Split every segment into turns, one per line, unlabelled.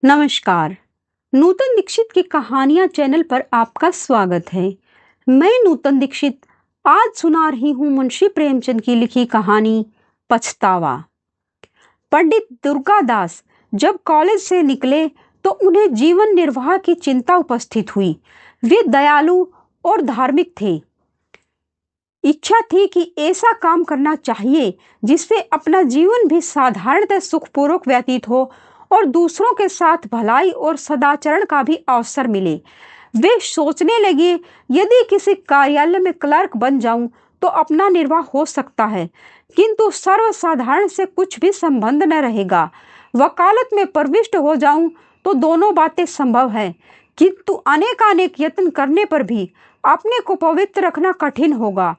नमस्कार। नूतन दीक्षित की कहानियां चैनल पर आपका स्वागत है। मैं नूतन दीक्षित आज सुना रही हूँ मुंशी प्रेमचंद की लिखी कहानी पछतावा। पंडित दुर्गादास जब कॉलेज से निकले तो उन्हें जीवन निर्वाह की चिंता उपस्थित हुई। वे दयालु और धार्मिक थे। इच्छा थी कि ऐसा काम करना चाहिए जिससे अपना जीवन भी साधारणतः सुखपूर्वक व्यतीत हो और दूसरों के साथ भलाई और सदाचरण का भी अवसर मिले। वे सोचने लगे, यदि किसी कार्यालय में क्लर्क बन जाऊं तो अपना निर्वाह हो सकता है, किंतु सर्वसाधारण से कुछ भी संबंध न रहेगा। वकालत में प्रविष्ट हो जाऊं तो दोनों बातें संभव है, किंतु अनेकानेक यत्न करने पर भी अपने को पवित्र रखना कठिन होगा।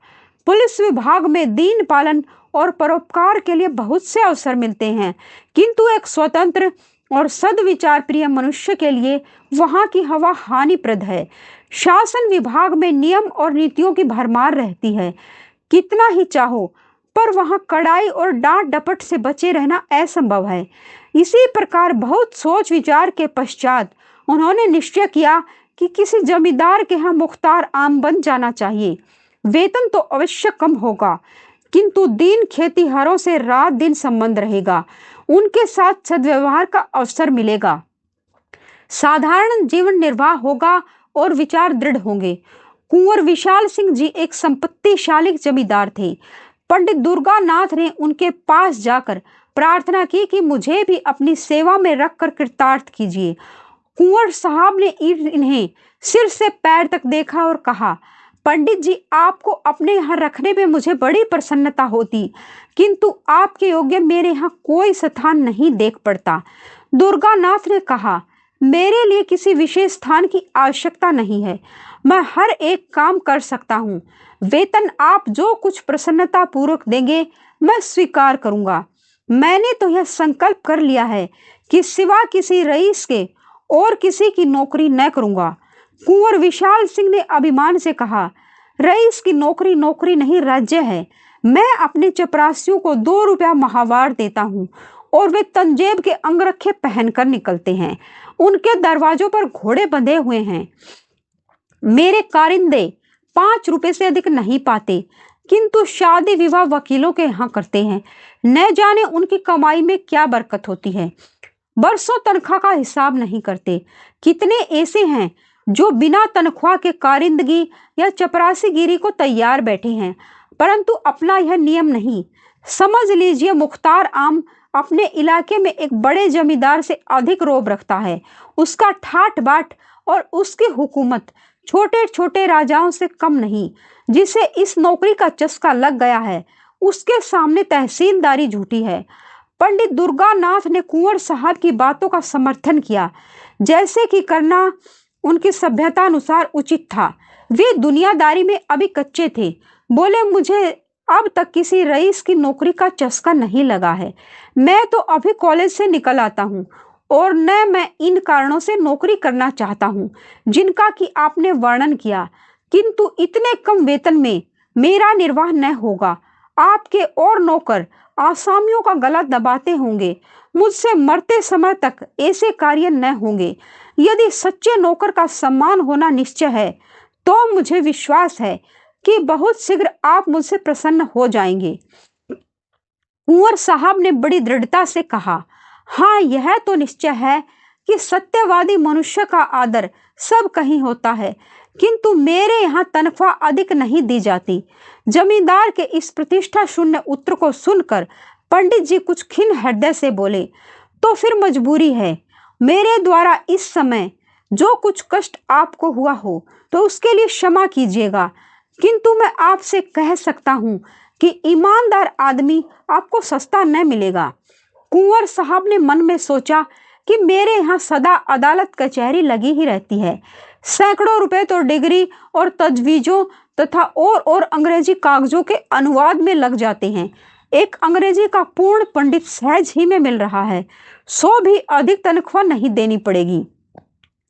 पुलिस विभाग में दीन पालन और परोपकार के लिए बहुत से अवसर मिलते हैं, किंतु एक स्वतंत्र और सद्विचार प्रिय मनुष्य के लिए वहां की हवा हानिप्रद है। शासन विभाग में नियम और नीतियों की भरमार रहती है। कितना ही चाहो पर वहां कड़ाई और डांट डपट से बचे रहना असंभव है। इसी प्रकार बहुत सोच विचार के पश्चात उन्होंने निश्चय किया कि किसी जमींदार के यहाँ मुख्तार आम बन जाना चाहिए। वेतन तो अवश्य कम होगा, किंतु दीन खेतीहरों से रात दिन संबंध रहेगा। उनके साथ सद्व्यवहार का अवसर मिलेगा। साधारण जीवन निर्वाह होगा और विचार दृढ़ होंगे। कुंवर विशाल सिंह जी एक संपत्तिशाली जमींदार थे। पंडित दुर्गानाथ ने उनके पास जाकर प्रार्थना की कि मुझे भी अपनी सेवा में रखकर कृतार्थ कीजिए। कुंवर साहब ने इन्हें सिर से पैर तक देखा और कहा, पंडित जी, आपको अपने यहाँ रखने में मुझे बड़ी प्रसन्नता होती, किंतु आपके योग्य मेरे यहाँ कोई स्थान नहीं देख पड़ता। दुर्गानाथ ने कहा, मेरे लिए किसी विशेष स्थान की आवश्यकता नहीं है। मैं हर एक काम कर सकता हूँ। वेतन आप जो कुछ प्रसन्नता पूर्वक देंगे मैं स्वीकार करूँगा। मैंने तो यह संकल्प कर लिया है कि सिवा किसी रईस के और किसी की नौकरी न करूँगा। कुंवर विशाल सिंह ने अभिमान से कहा, रईस की नौकरी नौकरी नहीं, राज्य है। मैं अपने चपरासियों को 2 रुपया माहवार देता हूँ और वे तंजेब के अंगरखे पहनकर निकलते हैं। उनके दरवाजों पर घोड़े बंधे हुए हैं। मेरे कारिंदे 5 रुपए से अधिक नहीं पाते, किंतु शादी विवाह वकीलों के यहाँ करते हैं। न जाने उनकी कमाई में क्या बरकत होती है। बरसों तनख्वाह का हिसाब नहीं करते। कितने ऐसे हैं जो बिना तनख्वाह के कारिंदगी या चपरासीगिरी को तैयार बैठे हैं, परंतु अपना यह नियम नहीं। समझ लीजिए, मुख्तार आम अपने इलाके में एक बड़े जमींदार से अधिक रोब रखता है। उसका ठाट बाट और उसकी हुकूमत छोटे छोटे राजाओं से कम नहीं। जिसे इस नौकरी का चस्का लग गया है, उसके सामने तहसीलदारी झूठी है। पंडित दुर्गानाथ ने कुंवर साहब की बातों का समर्थन किया, जैसे कि करना उनकी सभ्यता अनुसार उचित था। वे दुनियादारी में अभी कच्चे थे। बोले, मुझे अब तक किसी रईस की नौकरी का चस्का नहीं लगा है। मैं तो अभी कॉलेज से निकल आता हूँ और न मैं इन कारणों से नौकरी करना चाहता हूँ जिनका कि आपने वर्णन किया, किंतु इतने कम वेतन में मेरा निर्वाह न होगा। आपके और नौकर आसामियों का गला दबाते होंगे। मुझसे मरते समय तक ऐसे कार्य न होंगे। यदि सच्चे नौकर का सम्मान होना निश्चय है तो मुझे विश्वास है कि बहुत शीघ्र आप मुझसे प्रसन्न हो जाएंगे। कुंवर साहब ने बड़ी दृढ़ता से कहा, हाँ, यह तो निश्चय है कि सत्यवादी मनुष्य का आदर सब कहीं होता है, किंतु मेरे यहाँ तनख्वाह अधिक नहीं दी जाती। जमींदार के इस प्रतिष्ठा शून्य उत्तर को सुनकर पंडित जी कुछ खिन्न हृदय से बोले, तो फिर मजबूरी है। मेरे द्वारा इस समय जो कुछ कष्ट आपको हुआ हो तो उसके लिए क्षमा कीजिएगा, किंतु मैं आपसे कह सकता हूँ कि ईमानदार आदमी आपको सस्ता न मिलेगा। कुंवर साहब ने मन में सोचा कि मेरे यहाँ सदा अदालत कचहरी लगी ही रहती है। सैकड़ों रुपए तो डिग्री और तजवीजों तथा और अंग्रेजी कागजों के अनुवाद में लग जाते हैं। एक अंग्रेजी का पूर्ण पंडित सहज ही में मिल रहा है। 100 भी अधिक तनख्वाह नहीं देनी पड़ेगी।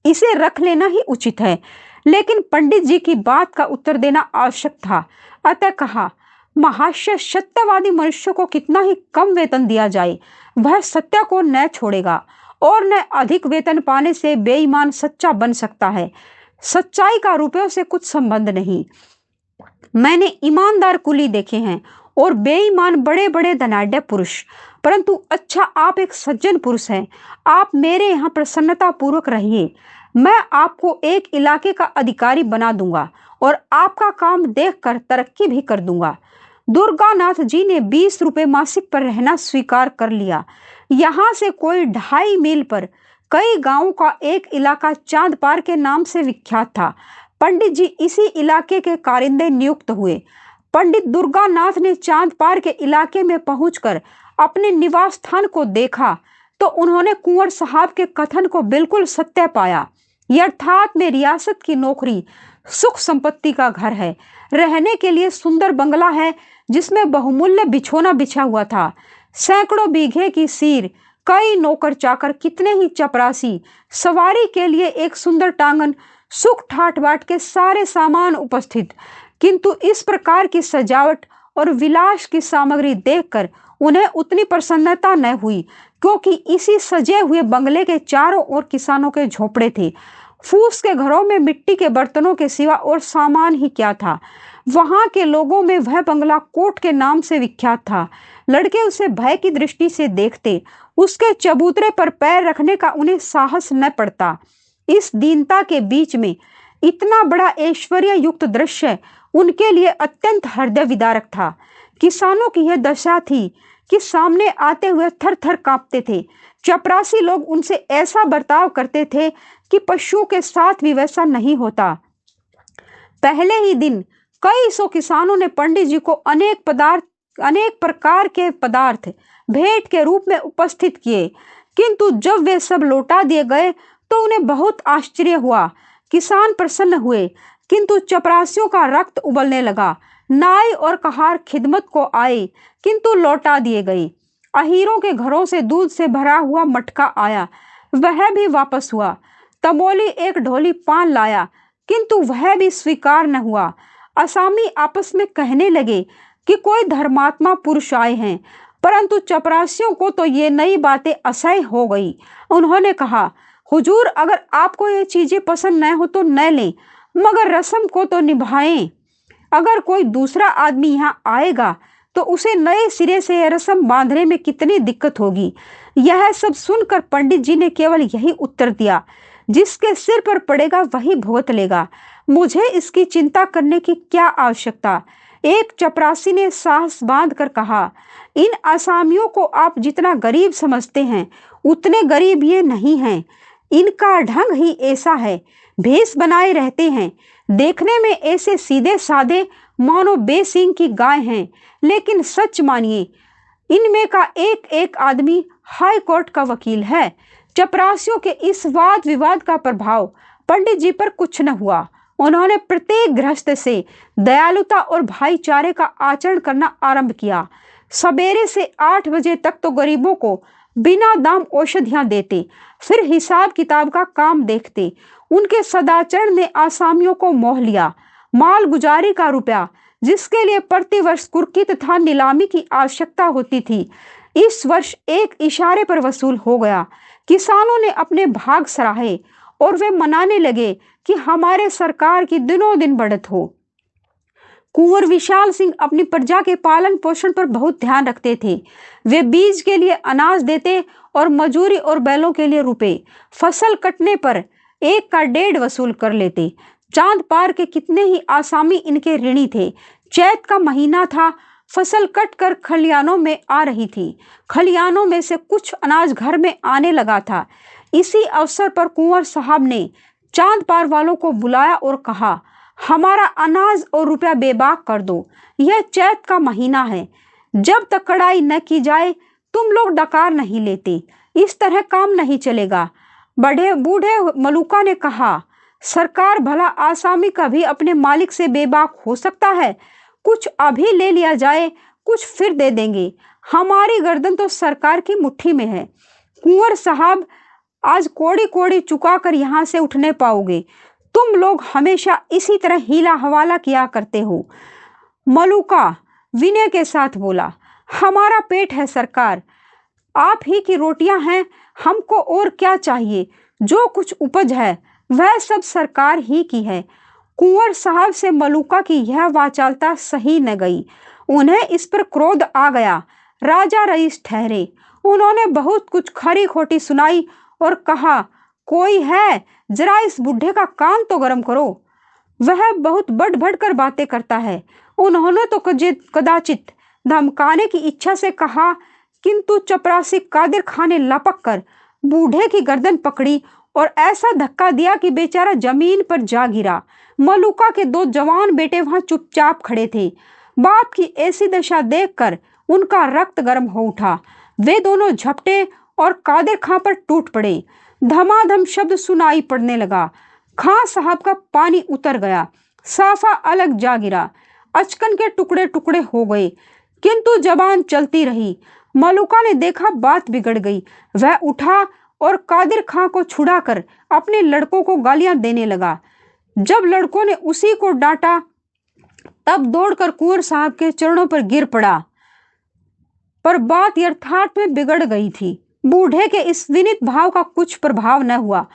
इसे रख लेना ही उचित है। लेकिन पंडित जी की बात का उत्तर देना आवश्यक था, अतः कहा, महाशय, सत्यवादी मनुष्य को कितना ही कम वेतन दिया जाए, वह सत्य को न छोड़ेगा और न अधिक वेतन पाने से बेईमान सच्चा बन सकता है। सच्चाई का रुपयों से कुछ संबंध नहीं। मैंने ईमानदार कुली देखे हैं और बेईमान बड़े बड़े धनाढ्य पुरुष, परंतु अच्छा आप एक सज्जन पुरुष हैं। आप मेरे यहाँ प्रसन्नता पूर्वक रहिए। मैं आपको एक इलाके का अधिकारी बना दूंगा और आपका काम देखकर तरक्की भी कर दूंगा। दुर्गानाथ जी ने 20 रुपये मासिक पर रहना स्वीकार कर लिया। यहाँ से कोई 2.5 मील पर कई गांवों का एक इलाका चांदपार के नाम से विख्यात था। पंडित जी इसी इलाके के कारिंदे नियुक्त हुए। पंडित दुर्गानाथ ने चांदपार के इलाके में पहुंचकर अपने निवास स्थान को देखा तो उन्होंने कुंवर साहब के कथन को बिल्कुल सत्य पाया। अर्थात में रियासत की नौकरी, सुख संपत्ति का घर है, रहने के लिए सुंदर बंगला है जिसमें बहुमूल्य बिछोना बिछा हुआ था, सैकड़ों बीघे की सीर, कई नौकर चाकर, कितने ही चपरासी, सवारी के लिए एक सुंदर टांगन, सुख ठाट बाट के सारे सामान उपस्थित। किंतु इस प्रकार की सजावट और विलास की सामग्री देखकर उन्हें उतनी प्रसन्नता न हुई, क्योंकि इसी सजे हुए बंगले के चारों ओर किसानों के झोपड़े थे। फूस के घरों में मिट्टी के बर्तनों के सिवा और सामान ही क्या था। वहां के लोगों में वह बंगला कोट के नाम से विख्यात था। लड़के उसे भय की दृष्टि से देखते, उसके चबूतरे पर पैर रखने का उन्हें साहस न पड़ता। इस दीनता के बीच में इतना बड़ा ऐश्वर्य युक्त दृश्य उनके लिए अत्यंत हृदय विदारक था। किसानों की यह दशा थी कि सामने आते हुए थर थर कांपते थे। चपरासी लोग उनसे ऐसा बर्ताव करते थे कि पशुओं के साथ भी वैसा नहीं होता। पहले ही दिन कई सौ किसानों ने पंडित जी को अनेक प्रकार के पदार्थ भेंट के रूप में उपस्थित किए, किंतु जब वे सब लौटा दिए गए तो उन्हें बहुत आश्चर्य हुआ। किसान प्रसन्न हुए, किंतु चपरासियों का रक्त उबलने लगा। नाई और कहार खिदमत को आए, किंतु लौटा दिए गए। अहीरों के घरों से दूध से भरा हुआ मटका आया, वह भी वापस हुआ। तमोली एक ढोली पान लाया, किंतु वह भी स्वीकार न हुआ। असामी आपस में कहने लगे कि कोई धर्मात्मा पुरुष आए हैं, परंतु चपरासियों को तो ये नई बातें असह्य हो गई। उन्होंने कहा, हुजूर, अगर आपको ये चीजें पसंद न हो तो न लें, मगर रस्म को तो निभाएं। अगर कोई दूसरा आदमी यहाँ आएगा तो उसे नए सिरे से यह रस्म बांधने में कितनी दिक्कत होगी। यह सब सुनकर पंडित जी ने केवल यही उत्तर दिया, जिसके सिर पर पड़ेगा वही भुगत लेगा, मुझे इसकी चिंता करने की क्या आवश्यकता। एक चपरासी ने साहस बांध कर कहा, इन आसामियों को आप जितना गरीब समझते हैं उतने गरीब ये नहीं हैं। इनका ढंग ही ऐसा है, भेष बनाए रहते हैं, देखने में ऐसे सीधे साधे मानो बेसींग की गाय हैं, लेकिन सच मानिए इनमें का एक एक आदमी हाई कोर्ट का वकील है। चपरासियों के इस वाद विवाद का प्रभाव पंडित जी पर कुछ न हुआ। उन्होंने प्रत्येक गृहस्थ से दयालुता और भाईचारे का आचरण करना आरंभ किया। सवेरे से 8 बजे तक तो गरीबों को बिना दाम औषधियां देते, फिर हिसाब किताब का काम देखते। उनके सदाचरण ने आसामियों को मोह लिया। माल गुजारी का रुपया, जिसके लिए प्रतिवर्ष कुर्की तथा नीलामी की आवश्यकता होती थी, इस वर्ष एक इशारे पर वसूल हो गया। किसानों ने अपने भाग सराहे और वे मनाने लगे कि हमारे सरकार की दिनों दिन बढ़त हो। कुंवर विशाल सिंह अपनी प्रजा के पालन पोषण पर बहुत ध्यान रखते थे। वे बीज के लिए अनाज देते और मजूरी और बैलों के लिए रुपए। फसल कटने पर 1 का 1.5 वसूल कर लेते। चांद पार के कितने ही आसामी इनके ऋणी थे। चैत का महीना था, फसल कट कर खलियानों में आ रही थी। खलियानों में से कुछ अनाज घर में आने लगा था। इसी अवसर पर कुंवर साहब ने चांद पार वालों को बुलाया और कहा, हमारा अनाज और रुपया बेबाक कर दो। यह चैत का महीना है, जब तक कड़ाई न की जाए तुम लोग डकार नहीं लेते। इस तरह काम नहीं चलेगा। बूढ़े मलूका ने कहा, सरकार भला आसामी कभी अपने मालिक से बेबाक हो सकता है? कुछ अभी ले लिया जाए, कुछ फिर दे देंगे। हमारी गर्दन तो सरकार की मुट्ठी में है। कुंवर साहब, आज कोड़ी कोड़ी चुका कर यहाँ से उठने पाओगे। तुम लोग हमेशा इसी तरह हीला हवाला किया करते हो। मलूका विनय के साथ बोला, हमारा पेट है सरकार, आप ही की रोटियां हैं, हमको और क्या चाहिए। जो कुछ उपज है वह सब सरकार ही की है। कुंवर साहब से मलूका की यह वाचालता सही न गई। उन्हें इस पर क्रोध आ गया। राजा रईस ठहरे। उन्होंने बहुत कुछ खरी खोटी सुनाई और कहा, कोई है, जरा इस बुढ़े का कान तो गर्म करो, वह बहुत बढ़ बढ़ कर बातें करता है। उन्होंने तो कदाचित धमकाने की इच्छा से कहा, किंतु चपरासी कादिर खान ने लपक कर बूढ़े की गर्दन पकड़ी और ऐसा धक्का दिया कि बेचारा जमीन पर जा गिरा। मलूका के 2 जवान बेटे वहां चुपचाप खड़े थे। बाप की ऐसी दशा देखकर उनका रक्त गर्म हो उठा। वे दोनों झपटे और कादिर खां पर टूट पड़े। धमाधम शब्द सुनाई पड़ने लगा। खां साहब का पानी उतर गया, साफा अलग जा गिरा, अचकन के टुकड़े टुकड़े हो गए, किंतु जबान चलती रही। मलूका ने देखा बात बिगड़ गई। वह उठा और कादिर खां को छुड़ाकर अपने लड़कों को गालियां देने लगा। जब लड़कों ने उसी को डांटा तब दौड़कर कुंवर साहब के चरणों पर गिर पड़ा। पर बात यथार्थ में बिगड़ गई थी। बूढ़े के इस विनीत भाव का कुछ प्रभाव न हुआ।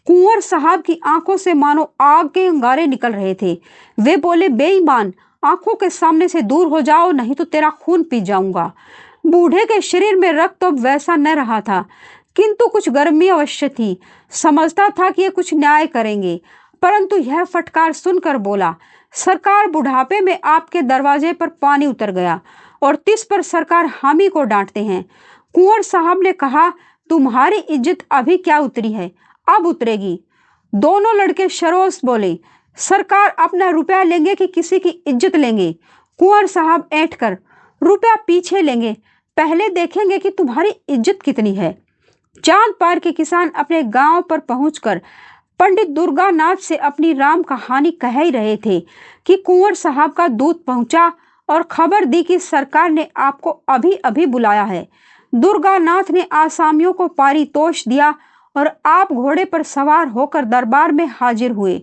कुंवर साहब की आंखों से मानो आग के अंगारे निकल रहे थे। वे बोले, बेईमान, आंखों के सामने से दूर हो जाओ, नहीं तो तेरा खून पी जाऊंगा। बूढ़े के शरीर में रक्त तो वैसा न रहा था, किंतु कुछ गर्मी अवश्य थी। समझता था कि ये कुछ न्याय करेंगे, परंतु यह फटकार सुनकर बोला, सरकार बुढ़ापे में आपके दरवाजे पर पानी उतर गया और तिस पर सरकार हामी को डांटते हैं। कुंवर साहब ने कहा, तुम्हारी इज्जत अभी क्या उतरी है, अब उतरेगी। दोनों लड़के शरोस बोले, सरकार अपना रुपया लेंगे कि किसी की इज्जत लेंगे। कुंवर साहब ऐंठ कर, रुपया पीछे लेंगे, पहले देखेंगे कि तुम्हारी इज्जत कितनी है। चांद पार के किसान अपने गांव पर पहुंचकर पंडित दुर्गानाथ से अपनी राम कहानी कह ही रहे थे कि कुंवर साहब का दूत पहुंचा और खबर दी कि सरकार ने आपको अभी अभी बुलाया है। दुर्गानाथ ने आसामियों को पारितोष दिया और आप घोड़े पर सवार होकर दरबार में हाजिर हुए।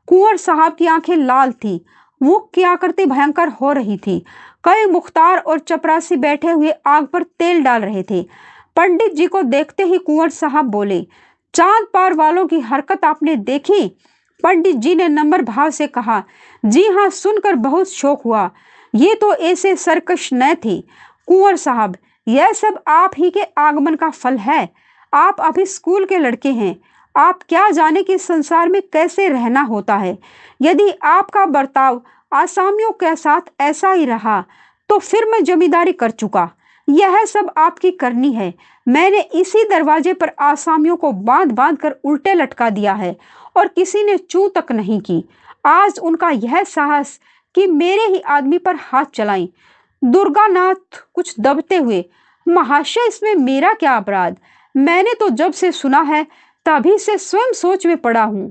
कुंवर साहब की आंखें लाल थी, मुख की आकृति भयंकर हो रही थी। कई मुख्तार और चपरासी बैठे हुए आग पर तेल डाल रहे थे। पंडित जी को देखते ही कुंवर साहब बोले, चांद पार वालों की हरकत आपने देखी? पंडित जी ने नम्र भाव से कहा, जी हाँ, सुनकर बहुत शौक हुआ। ये तो ऐसे सरकश न थे। कुंवर साहब, यह सब आप ही के आगमन का फल है। आप अभी स्कूल के लड़के हैं, आप क्या जाने कि संसार में कैसे रहना होता है। यदि आपका बर्ताव आसामियों के साथ ऐसा ही रहा तो फिर मैं जमींदारी कर चुका। यह सब आपकी करनी है। मैंने इसी दरवाजे पर आसामियों को बांध बांध कर उल्टे लटका दिया है और किसी ने चू तक नहीं की। आज उनका यह साहस कि मेरे ही आदमी पर हाथ चलाएं। दुर्गानाथ कुछ दबते हुए, महाशय, इसमें मेरा क्या अपराध? मैंने तो जब से सुना है तभी से स्वयं सोच में पड़ा हूं।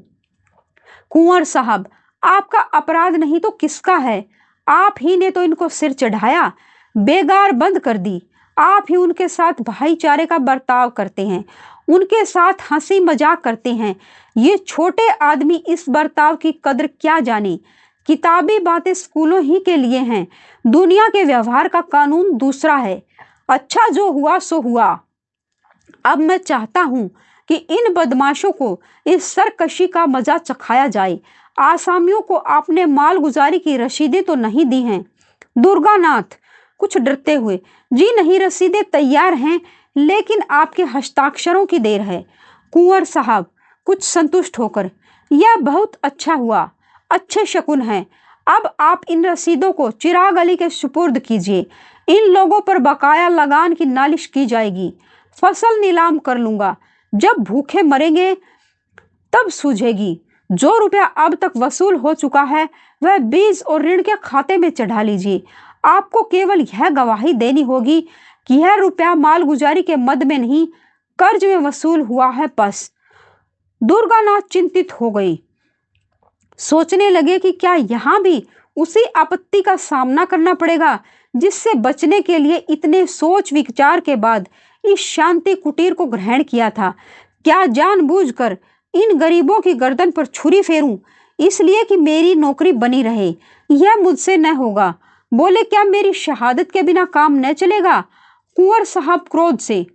कुंवर साहब, आपका अपराध नहीं तो किसका है? आप ही ने तो इनको सिर चढ़ाया, बेगार बंद कर दी। आप ही उनके साथ भाईचारे का बर्ताव करते हैं, उनके साथ हंसी मजाक करते हैं। ये छोटे आदमी इस बर्ताव की कदर क्या जाने। किताबी बातें स्कूलों ही के लिए हैं, दुनिया के व्यवहार का कानून दूसरा है। अच्छा, जो हुआ सो हुआ। अब मैं चाहता हूं कि इन बदमाशों को इस सरकशी का मजा चखाया जाए। आसामियों को आपने मालगुजारी की रसीदें तो नहीं दी हैं? दुर्गानाथ कुछ डरते हुए, जी नहीं, रसीदें तैयार हैं, लेकिन आपके हस्ताक्षरों की देर है। कुंवर साहब कुछ संतुष्ट होकर, यह बहुत अच्छा हुआ, अच्छे शकुन हैं। अब आप इन रसीदों को चिराग अली के सुपुर्द कीजिए। इन लोगों पर बकाया लगान की नालिश की जाएगी। फसल नीलाम कर लूंगा। जब भूखे मरेंगे तब सूझेगी। जो रुपया अब तक वसूल हो चुका है वह बीज और ऋण के खाते में चढ़ा लीजिए। आपको केवल यह गवाही देनी होगी कि यह रुपया मालगुजारी के मद में नहीं, कर्ज में वसूल हुआ है, बस। दुर्गानाथ चिंतित हो गई। सोचने लगे कि क्या यहाँ भी उसी आपत्ति का सामना करना पड़ेगा जिससे बचने के लिए इतने सोच विचार के बाद इस शांति कुटीर को ग्रहण किया था। क्या जानबूझकर इन गरीबों की गर्दन पर छुरी फेरूं इसलिए कि मेरी नौकरी बनी रहे? यह मुझसे न होगा। बोले, क्या मेरी शहादत के बिना काम न चलेगा? कुंवर साहब क्रोध से,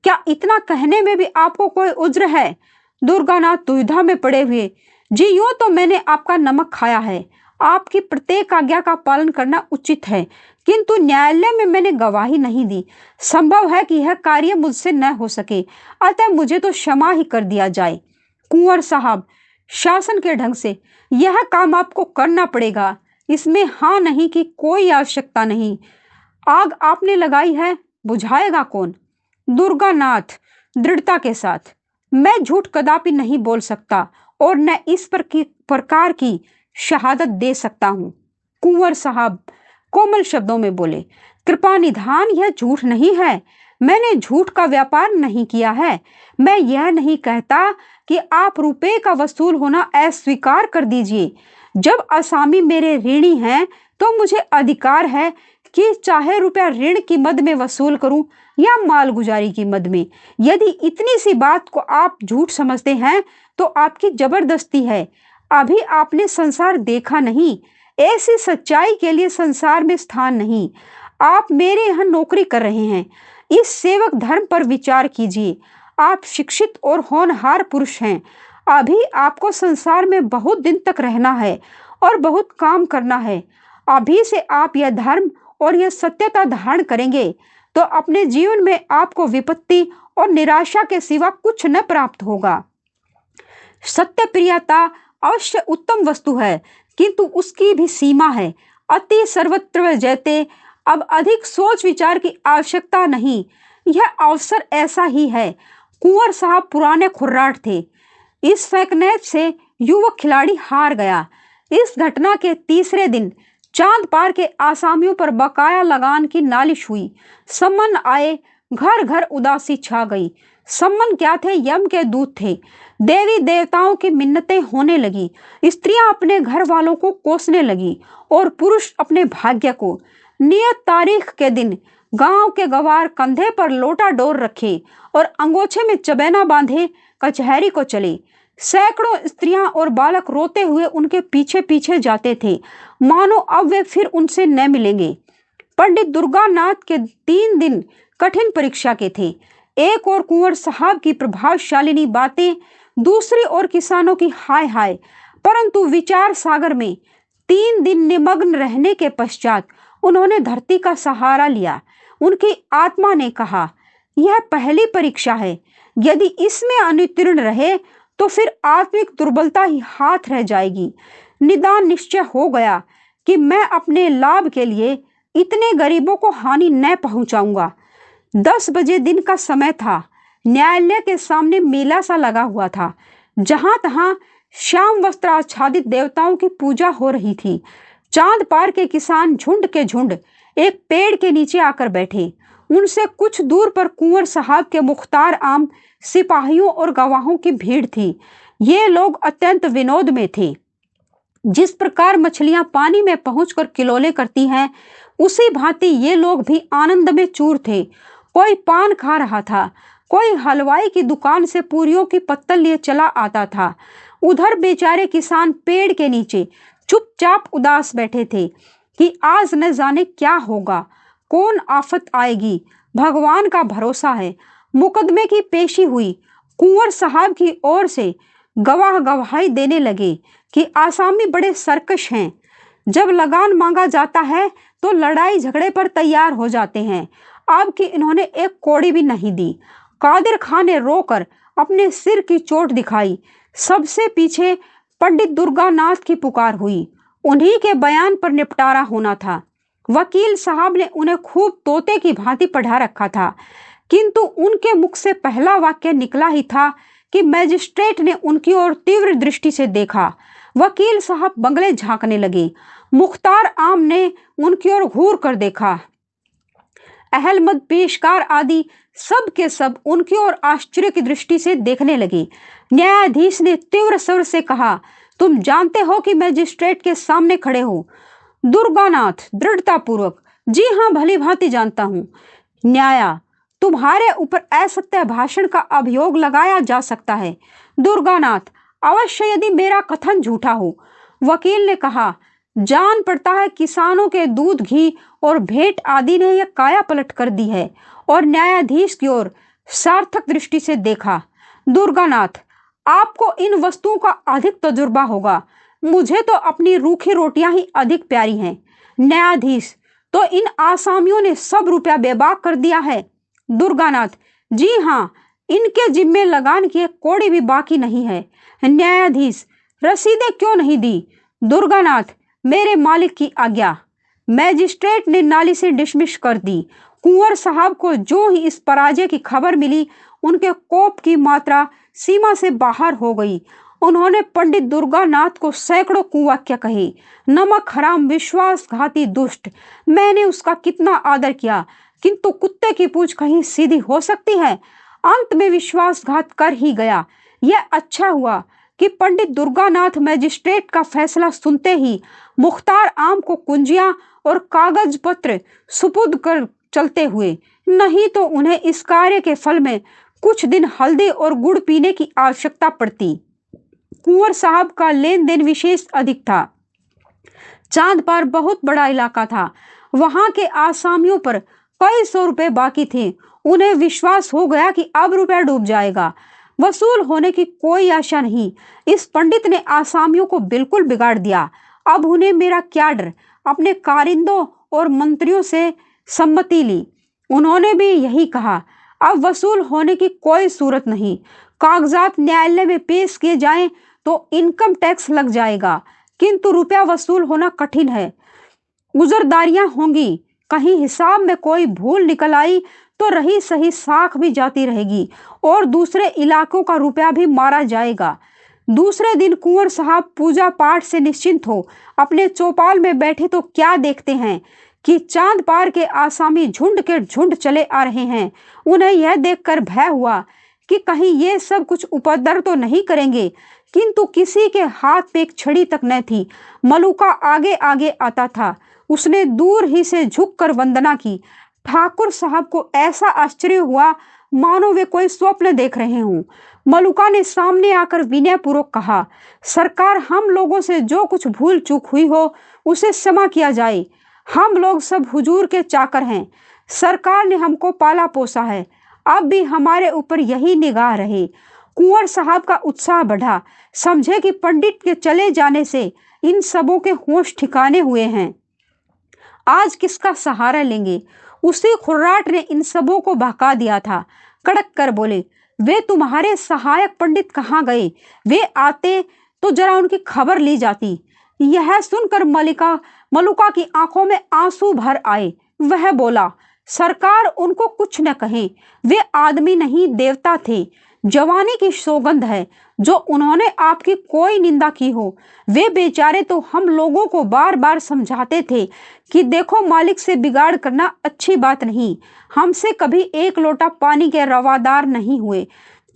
क्या इतना कहने में भी आपको कोई उज्र है? दुर्गानाथ दुविधा में पड़े हुए, जी यूं तो मैंने आपका नमक खाया है, आपकी प्रत्येक आज्ञा का पालन करना उचित है, किंतु न्यायालय में मैंने गवाही नहीं दी। संभव है कि यह कार्य मुझसे न हो सके, अतः मुझे तो क्षमा ही कर दिया जाए। कुंवर साहब, शासन के ढंग से यह काम आपको करना पड़ेगा, इसमें हाँ नहीं की कोई आवश्यकता नहीं। आग आपने लगाई है, बुझाएगा कौन? दुर्गानाथ दृढ़ता के साथ, मैं झूठ कदापि नहीं बोल सकता और न इस प्रकार की शहादत दे सकता हूँ। कुंवर साहब कोमल शब्दों में बोले, कृपा निधान, यह झूठ नहीं है, मैंने झूठ का व्यापार नहीं किया है। मैं यह नहीं कहता कि आप रुपए का वसूल होना अस्वीकार कर दीजिए। जब असामी मेरे ऋणी हैं तो मुझे अधिकार है कि चाहे रुपया ऋण की मद में वसूल करूं या मालगुजारी की मद में। यदि इतनी सी बात को आप झूठ समझते हैं तो आपकी जबरदस्ती है। अभी आपने संसार देखा नहीं, ऐसी सच्चाई के लिए संसार में स्थान नहीं। आप मेरे यहाँ नौकरी कर रहे हैं, इस सेवक धर्म पर विचार कीजिए। आप शिक्षित और होनहार पुरुष हैं, अभी आपको संसार में बहुत दिन तक रहना है और बहुत काम करना है। अभी से आप यह धर्म और यह सत्यता धारण करेंगे तो अपने जीवन में आपको विपत्ति और निराशा के सिवा कुछ न प्राप्त होगा। सत्य प्रियता अवश्य उत्तम वस्तु है, किंतु उसकी भी सीमा है। अति सर्वत्र जयते। अब अधिक सोच विचार की आवश्यकता नहीं, यह अवसर ऐसा ही है। कुंवर साहब पुराने खुर्राट थे। इस फैकनेत से युवक खिलाड़ी हार गया। इस घटना के तीसरे दिन चांद पार के आसामियों पर बकाया लगान की नालिश हुई। सम्मन आए, घर घर उदासी छा गई। सम्मन क्या थे? यम के दूत थे। देवी देवताओं की मिन्नतें होने लगी। स्त्रियां अपने घर वालों को कोसने लगी और पुरुष अपने भाग्य को। नियत तारीख के दिन गांव के गवार कंधे पर लोटा डोर रखे और अंगोछे में चबैना बांधे कचहरी को चले। सैकड़ों स्त्रियां और बालक रोते हुए उनके पीछे पीछे जाते थे, मानो अब वे फिर उनसे न मिलेंगे। पंडित दुर्गानाथ के 3 दिन कठिन परीक्षा के थे। एक और कुंवर साहब की प्रभावशालिनी बातें, दूसरी ओर किसानों की हाय हाय। परंतु विचार सागर में 3 दिन निमग्न रहने के पश्चात उन्होंने धरती का सहारा लिया। उनकी आत्मा ने कहा, यह पहली परीक्षा है, यदि इसमें अनुत्तीर्ण रहे तो फिर आत्मिक दुर्बलता ही हाथ रह जाएगी। निदान निश्चय हो गया कि मैं अपने लाभ के लिए इतने गरीबों को हानि न पहुंचाऊंगा। 10 बजे दिन का समय था। न्यायालय के सामने मेला सा लगा हुआ था, जहां तहां श्याम वस्त्र आच्छादित देवताओं की पूजा हो रही थी। चांद पार के किसान झुंड के झुंड एक पेड़ के नीचे आकर बैठे। उनसे कुछ दूर पर कुंवर साहब के मुख्तार आम सिपाहियों और गवाहों की भीड़ थी। ये लोग अत्यंत विनोद में थे। जिस प्रकार मछलियां पानी में पहुंचकर किलोले करती हैं, उसी भांति ये लोग भी आनंद में चूर थे। कोई पान खा रहा था, कोई हलवाई की दुकान से पूरियों की पत्तल लिए चला आता था। उधर बेचारे किसान पेड़ के नीचे चुपचाप उदास बैठे थे कि आज न जाने क्या होगा, कौन आफत आएगी। भगवान का भरोसा है। मुकदमे की पेशी हुई। कुंवर साहब की ओर से गवाह गवाही देने लगे कि आसामी बड़े सरकश हैं। जब लगान मांगा जाता है तो लड़ाई झगड़े पर तैयार हो जाते हैं। अब कि इन्होंने एक कौड़ी भी नहीं दी। कादिर खान ने रोकर अपने सिर की चोट दिखाई। सबसे पीछे पंडित दुर्गानाथ की पुकार हुई। उन्हीं के बयान पर निपटारा होना था। वकील साहब ने उन्हें खूब तोते की भांति पढ़ा रखा था, किंतु उनके मुख से पहला वाक्य निकला ही था कि मजिस्ट्रेट ने उनकी ओर तीव्र दृष्टि से देखा। वकील साहब बंगले झांकने लगे। मुख्तार आम ने उनकी ओर घूर कर देखा। अहलमद पेशकार आदि सब के सब उनकी ओर आश्चर्य की दृष्टि से देखने लगे। न्यायाधीश ने तीव्र स्वर से कहा, तुम जानते हो कि मजिस्ट्रेट के सामने खड़े हो? दुर्गानाथ दृढ़ता पूर्वक, जी हाँ, भली भांति जानता हूँ। न्याया, तुम्हारे ऊपर असत्य भाषण का अभियोग लगाया जा सकता है। दुर्गानाथ, अवश्य यदि मेरा कथन झूठा हो। वकील ने कहा, जान पड़ता है किसानों के दूध घी और भेंट आदि ने यह काया पलट कर दी है। और न्यायाधीश की ओर सार्थक दृष्टि से देखा। दुर्गानाथ, आपको इन वस्तुओं का अधिक तजुर्बा होगा, मुझे तो अपनी रूखी रोटियां ही अधिक प्यारी हैं। न्यायाधीश, तो इन आसामियों ने सब रुपया बेबाक कर दिया है? दुर्गानाथ, जी हाँ, इनके जिम्मे लगान की एक कौड़ी भी बाकी नहीं है। न्यायाधीश, रसीदें क्यों नहीं दी? दुर्गानाथ, मेरे मालिक की आज्ञा। मैजिस्ट्रेट ने नाली से डिसमिस कर दी। कुंवर साहब को जो ही इस पराजय की खबर मिली, उनके कोप की मात्रा सीमा से बाहर हो गई। उन्होंने पंडित दुर्गानाथ को सैकड़ों कुवाक्य कहे। नमक हराम, विश्वासघाती दुष्ट, मैंने उसका कितना आदर किया, किंतु कुत्ते की पूंछ कहीं सीधी हो सकती है? अंत में विश्वासघात कर ही गया। यह अच्छा हुआ कि पंडित दुर्गानाथ मैजिस्ट्रेट का फैसला सुनते ही मुख्तार आम को कुंजियां और कागज पत्र सुपुर्द कर चलते हुए, नहीं तो उन्हें इस कार्य के फल में कुछ दिन हल्दी और गुड़ पीने की आवश्यकता पड़ती। कुंवर साहब का लेन देन विशेष अधिक था। चांदपार बहुत बड़ा इलाका था। वहां के आसामियों पर कई सौ रुपए बाकी थे। उन्हें विश्वास हो गया कि अब रुपया डूब जाएगा, वसूल होने की कोई आशा नहीं। इस पंडित ने आसामियों को बिल्कुल बिगाड़ दिया। अब उन्हें मेरा क्या डर। अपने कारिंदों और मंत्रियों से सम्मति ली। उन्होंने भी यही कहा, अब वसूल होने की कोई सूरत नहीं। कागजात न्यायालय में पेश किए जाएं तो इनकम टैक्स लग जाएगा, किंतु रुपया वसूल होना कठिन है। गुजरदारियां होंगी, कहीं हिसाब में कोई भूल निकल आई तो रही सही साख भी जाती रहेगी और दूसरे इलाकों का रुपया भी मारा जाएगा। दूसरे दिन कुंवर साहब पूजा पाठ से निश्चिंत हो अपने चौपाल में बैठे तो क्या देखते हैं कि चांद पार के आसामी झुंड के झुंड चले आ रहे हैं। उन्हें यह देखकर भय हुआ कि कहीं ये सब कुछ उपद्रव तो नहीं करेंगे, किंतु किसी के हाथ में एक छड़ी तक न थी। मलुका आगे आगे आता था। उसने दूर ही से झुककर वंदना की। ठाकुर साहब को ऐसा आश्चर्य हुआ मानो वे कोई स्वप्न देख रहे हों। मलुका ने सामने आकर विनयपूर्वक कहा, सरकार, हम लोगों से जो कुछ भूल चूक हुई हो उसे क्षमा किया जाए। हम लोग सब हुजूर के चाकर हैं। सरकार ने हमको पाला पोसा है, अब भी हमारे ऊपर यही निगाह रहे। कुंवर साहब का उत्साह बढ़ा। समझे कि पंडित के चले जाने से इन सबों के होश ठिकाने हुए हैं। आज किसका सहारा लेंगे? उसी खुर्राट ने इन सबों को बहका दिया था। कड़क कर बोले, वे तुम्हारे सहायक पंडित कहाँ गए? वे आते तो जरा उनकी खबर ली जाती। यह सुनकर मलुका की आंखों में आंसू भर आए। वह बोला, सरकार, उनको कुछ न कहें, वे आदमी नहीं देवता थे। जवानी की सौगंध है जो उन्होंने आपकी कोई निंदा की हो। वे बेचारे तो हम लोगों को बार बार समझाते थे कि देखो, मालिक से बिगाड़ करना अच्छी बात नहीं। हमसे कभी एक लोटा पानी के रवादार नहीं हुए।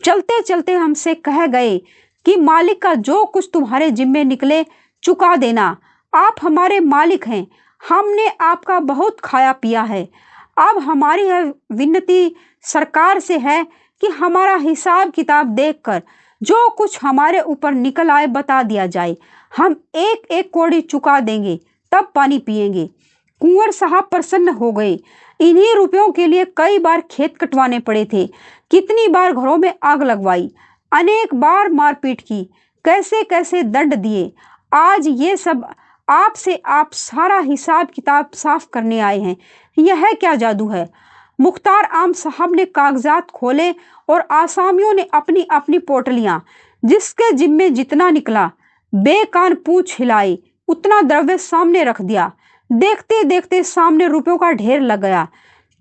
चलते चलते हमसे कह गए कि मालिक का जो कुछ तुम्हारे जिम्मे निकले चुका देना। आप हमारे मालिक हैं, हमने आपका बहुत खाया पिया है। अब हमारी यह विनती सरकार से है कि हमारा हिसाब किताब देखकर जो कुछ हमारे ऊपर निकल आए बता दिया जाए। हम एक एक कौड़ी चुका देंगे, तब पानी पिएंगे। कुंवर साहब प्रसन्न हो गए। इन्हीं रुपयों के लिए कई बार खेत कटवाने पड़े थे, कितनी बार घरों में आग लगवाई, अनेक बार मारपीट की, कैसे कैसे दंड दिए। आज ये सब आपसे आप सारा हिसाब किताब साफ करने आए हैं। यह क्या जादू है? मुख्तार आम साहब ने कागजात खोले और आसामियों ने अपनी अपनी पोटलियां, जिसके जिम्मे जितना निकला, बेकान पूंछ हिलाई, उतना द्रव्य सामने रख दिया। देखते देखते सामने रुपयों का ढेर लग गया।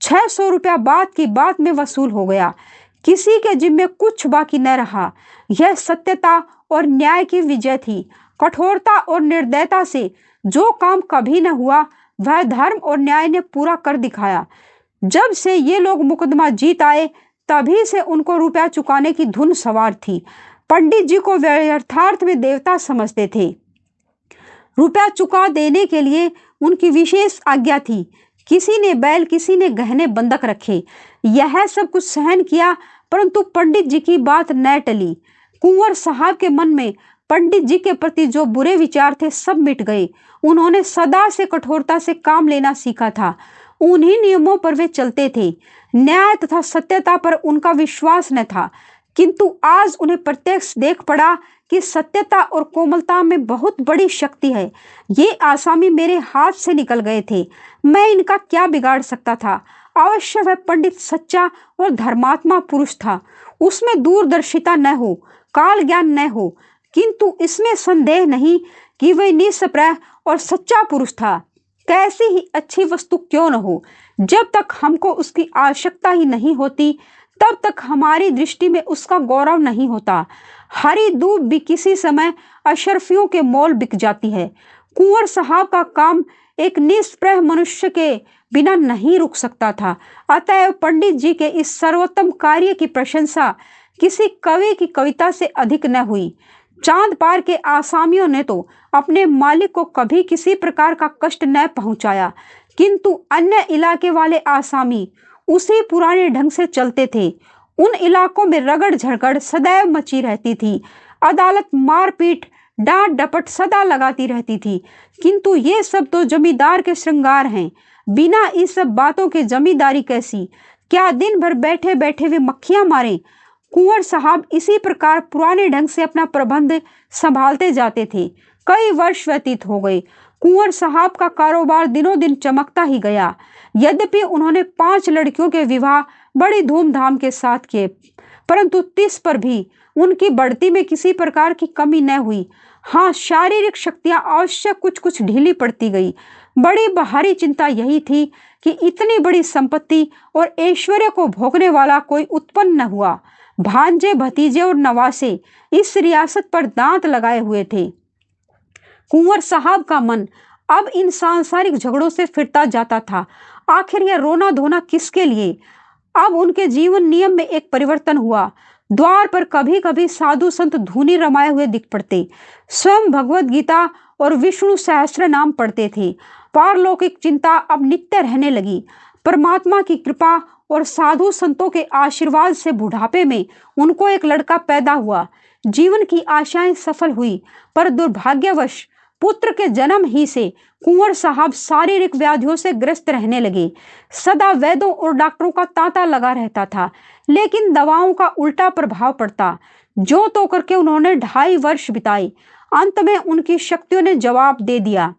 600 रुपया बात की बात में वसूल हो गया। किसी के जिम्मे कुछ बाकी न रहा। यह सत्यता और न्याय की विजय थी। कठोरता और निर्दयता से जो काम कभी न हुआ, वह धर्म और न्याय ने पूरा कर दिखाया। जब से ये लोग मुकदमा जीत आए, तभी से उनको रुपया चुकाने की धुन सवार थी। पंडित जी को वे यथार्थ में देवता समझते थे। रुपया चुका देने के लिए उनकी विशेष आज्ञा थी। किसी ने बैल, किसी ने गहने बंधक रखे। यह सब कुछ सहन किया, परंतु पंडित जी की बात न टली। कुंवर साहब के मन में पंडित जी के प्रति जो बुरे विचार थे, सब मिट गए। उन्होंने सदा से कठोरता से काम लेना सीखा था। उन्हीं नियमों पर वे चलते थे। न्याय तथा सत्यता पर उनका विश्वास न था, किंतु आज उन्हें प्रत्यक्ष देख पड़ा कि सत्यता और कोमलता में बहुत बड़ी शक्ति है। ये आसामी मेरे हाथ से निकल गए थे, मैं इनका क्या बिगाड़ सकता था। अवश्य वह पंडित सच्चा और धर्मात्मा पुरुष था, उसमें दूरदर्शिता न हो, काल ज्ञान न हो, किंतु इसमें संदेह नहीं कि वह निष्प्रह और सच्चा पुरुष था। कैसी ही अच्छी वस्तु क्यों न हो, जब तक हमको उसकी आवश्यकता ही नहीं होती, तब तक हमारी दृष्टि में उसका गौरव नहीं होता। हरी दूब भी किसी समय अशरफियों के मोल बिक जाती है। कुंवर साहब का काम एक निष्प्रह मनुष्य के बिना नहीं रुक सकता था। अतएव पंडित जी के इस सर्वोत्तम कार्य की प्रशंसा किसी कवि की कविता से अधिक न हुई। चांद पार के आसामियों ने तो अपने मालिक को कभी किसी प्रकार का कष्ट न पहुंचाया, किंतु अन्य इलाके वाले आसामी उसी पुराने ढंग से चलते थे। उन इलाकों में रगड़ झगड़ सदैव मची रहती थी। अदालत, मारपीट, डांट डपट सदा लगाती रहती थी। किंतु ये सब तो जमींदार के श्रृंगार हैं। बिना इस सब बातों के जमींदारी कैसी? क्या दिन भर बैठे बैठे वे मक्खियां मारें? कुंवर साहब इसी प्रकार पुराने ढंग से अपना प्रबंध संभालते जाते थे। कई वर्ष व्यतीत हो गए। कुंवर साहब का कारोबार दिनों दिन चमकता ही गया। यद्यपि उन्होंने 5 लड़कियों के विवाह बड़ी धूमधाम के साथ किए, परंतु 30 पर भी उनकी बढ़ती में किसी प्रकार की कमी न हुई। हाँ, शारीरिक शक्तियां अवश्य कुछ कुछ ढीली पड़ती गई। बड़ी बाहरी चिंता यही थी कि इतनी बड़ी संपत्ति और ऐश्वर्य को भोगने वाला कोई उत्पन्न न हुआ। भांजे, भतीजे और नवासे इस रियासत पर दांत लगाए हुए थे। कुंवर साहब का मन अब इन सांसारिक झगड़ों से फिरता जाता था। आखिर यह रोना धोना किसके लिए? अब उनके जीवन नियम में एक परिवर्तन हुआ। द्वार पर कभी कभी साधु संत धूनी रमाए हुए दिख पड़ते, स्वयं भगवत गीता और विष्णु सहस्त्र नाम पढ़ते थे। पारलौकिक चिंता अब नित्य रहने लगी। परमात्मा की कृपा और साधु संतों के आशीर्वाद से बुढ़ापे में उनको एक लड़का पैदा हुआ। जीवन की आशाएं सफल हुई, पर दुर्भाग्यवश पुत्र के जन्म ही से कुंवर साहब शारीरिक व्याधियों से ग्रस्त रहने लगे। सदा वैद्यों और डॉक्टरों का तांता लगा रहता था, लेकिन दवाओं का उल्टा प्रभाव पड़ता। जो तो करके उन्होंने 2.5 वर्ष बिताए। अंत में उनकी शक्तियों ने जवाब दे दिया।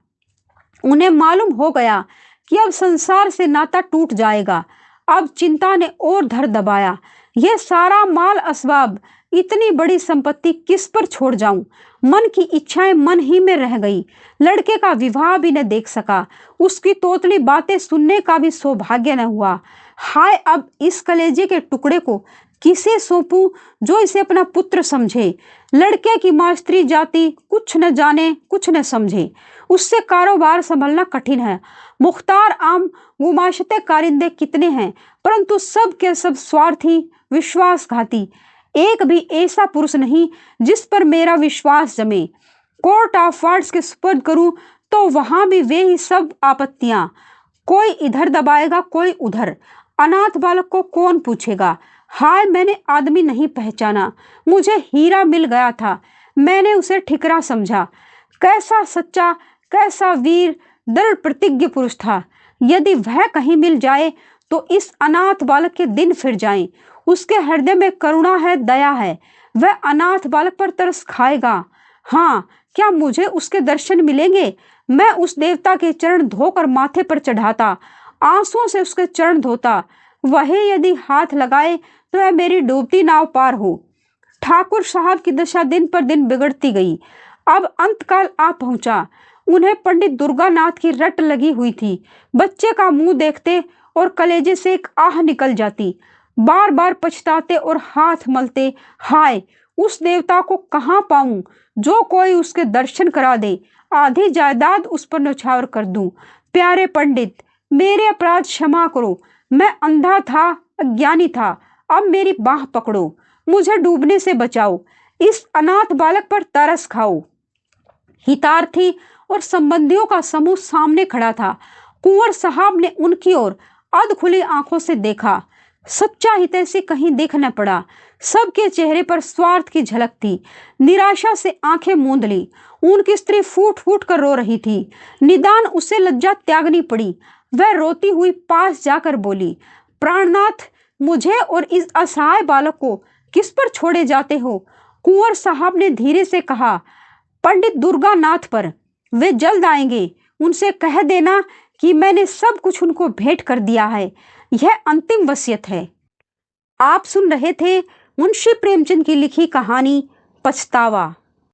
उन्हें मालूम हो गया कि अब संसार से नाता टूट जाएगा। अब चिंता ने और धर दबाया। यह सारा माल असबाब, इतनी बड़ी संपत्ति किस पर छोड़ जाऊं? मन की इच्छाएं मन ही में रह गई। लड़के का विवाह भी न देख सका, उसकी तोतली बातें सुनने का भी सौभाग्य न हुआ। हाय, अब इस कलेजे के टुकड़े को किसे सौंपूं जो इसे अपना पुत्र समझे? लड़के की मास्टरी जाति कुछ न जाने कुछ न समझे, उससे कारोबार संभलना कठिन है। मुख्तार आम गुमाशते कारिंदे कितने हैं, परंतु सब के सब स्वार्थी, विश्वासघाती। एक भी ऐसा पुरुष नहीं जिस पर मेरा विश्वास जमे। कोर्ट ऑफ वार्ड्स के सुपुर्द करूं तो वहां भी वे ही सब आपत्तियां। कोई इधर दबाएगा, कोई उधर। अनाथ बालक को कौन पूछेगा? हाय, मैंने आदमी नहीं पहचाना। मुझे हीरा मिल गया था, मैंने उसे ठिकरा समझा। कैसा सच्चा, कैसा वीर, दृढ़ प्रतिज्ञ पुरुष था। यदि वह कहीं मिल जाए तो इस अनाथ बालक के दिन फिर जाएं। उसके हृदय में करुणा है, दया है। वह अनाथ बालक पर तरस खाएगा। हाँ, क्या मुझे उसके दर्शन मिलेंगे? मैं उस देवता के चरण धोकर माथे पर चढ़ाता, आंसुओं से उसके चरण धोता। वही यदि हाथ लगाए तो वह मेरी डूबती नाव पार हो। ठाकुर साहब की दशा दिन पर दिन बिगड़ती गई। अब अंतकाल आ पहुंचा। उन्हें पंडित दुर्गानाथ की रट लगी हुई थी। बच्चे का मुंह देखते और कलेजे से एक आह निकल जाती। बार बार पछताते और हाथ मलते, हाय, उस देवता को कहाँ पाऊं जो कोई उसके दर्शन करा दे, आधी जायदाद उस पर न्यौछावर कर दूं। प्यारे पंडित, मेरे अपराध क्षमा करो। मैं अंधा था, अज्ञानी था। अब मेरी बाह पकड़ो, मुझे डूबने से बचाओ। इस अनाथ बालक पर तरस खाओ। हितार्थी और संबंधियों का समूह सामने खड़ा था। कुंवर साहब ने उनकी ओर अध खुली आंखों से देखा। सच्चा हितैषी कहीं देख न पड़ा। सबके चेहरे पर स्वार्थ की झलक थी। निराशा से आंखें मूंद ली। उनकी स्त्री फूट फूट कर रो रही थी। निदान उसे लज्जा त्यागनी पड़ी। वह रोती हुई पास जाकर बोली, प्राणनाथ, मुझे और इस असहाय बालक को किस पर छोड़े जाते हो? कुंवर साहब ने धीरे से कहा, पंडित दुर्गा नाथ पर। वे जल्द आएंगे। उनसे कह देना कि मैंने सब कुछ उनको भेंट कर दिया है। यह अंतिम वसीयत है। आप सुन रहे थे मुंशी प्रेमचंद की लिखी कहानी पछतावा।